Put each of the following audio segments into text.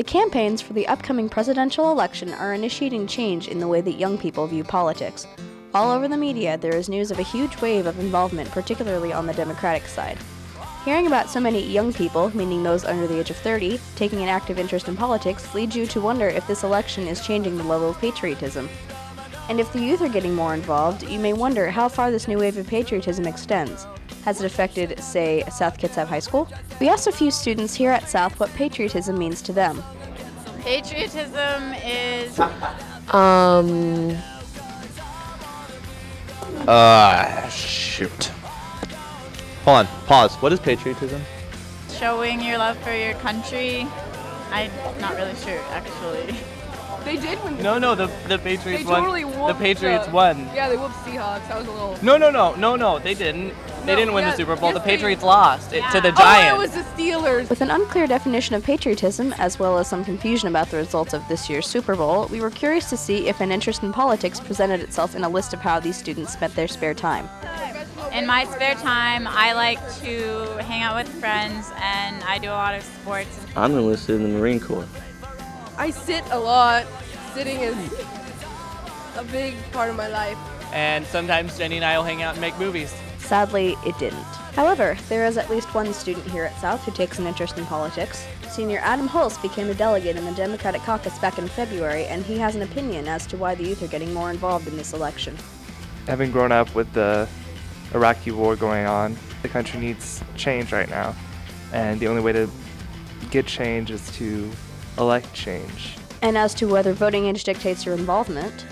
The campaigns for the upcoming presidential election are initiating change in the way that young people view politics. All over the media, there is news of a huge wave of involvement, particularly on the Democratic side. Hearing about so many young people, meaning those under the age of 30, taking an active interest in politics leads you to wonder if this election is changing the level of patriotism. And if the youth are getting more involved, you may wonder how far this new wave of patriotism extends. Has it affected, say, South Kitsap High School? We asked a few students here at South what patriotism means to them. Patriotism is... Shoot. Hold on, pause. What is patriotism? showing your love for your country. I'm not really sure, actually. They did win. No, the Patriots won. Totally The Patriots won. Yeah, they whooped Seahawks. That was a little. No, they didn't. They didn't win the Super Bowl. Yes, the Patriots lost it to the Oh, Giants. it was the Steelers. With an unclear definition of patriotism, as well as some confusion about the results of this year's Super Bowl, we were curious to see if an interest in politics presented itself in a list of how these students spent their spare time. In my spare time, I like to hang out with friends, and I do a lot of sports. I'm enlisted in the Marine Corps. I sit a lot. Sitting is a big part of my life. And sometimes Jenny and I will hang out and make movies. Sadly, it didn't. However, there is at least one student here at South who takes an interest in politics. Senior Adam Hulse became a delegate in the Democratic caucus back in February, and he has an opinion as to why the youth are getting more involved in this election. Having grown up with the Iraqi war going on, the country needs change right now. And the only way to get change is to elect change. And as to whether voting age dictates your involvement,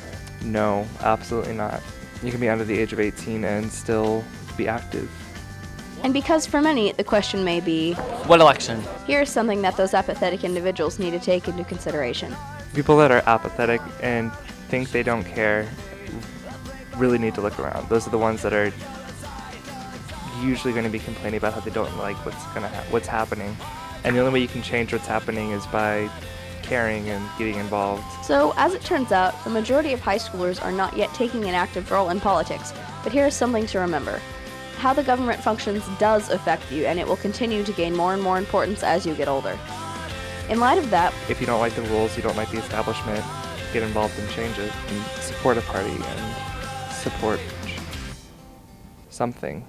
No, absolutely not. You can be under the age of 18 and still be active. and because for many the question may be, What election? here's something that those apathetic individuals need to take into consideration. People that are apathetic and think they don't care really need to look around. Those are the ones that are usually going to be complaining about how they don't like what's happening. And the only way you can change what's happening is by caring and getting involved. So, as it turns out, the majority of high schoolers are not yet taking an active role in politics, but here is something to remember. How the government functions does affect you, and it will continue to gain more and more importance as you get older. In light of that, If you don't like the rules, you don't like the establishment, get involved and change it and support a party and support something.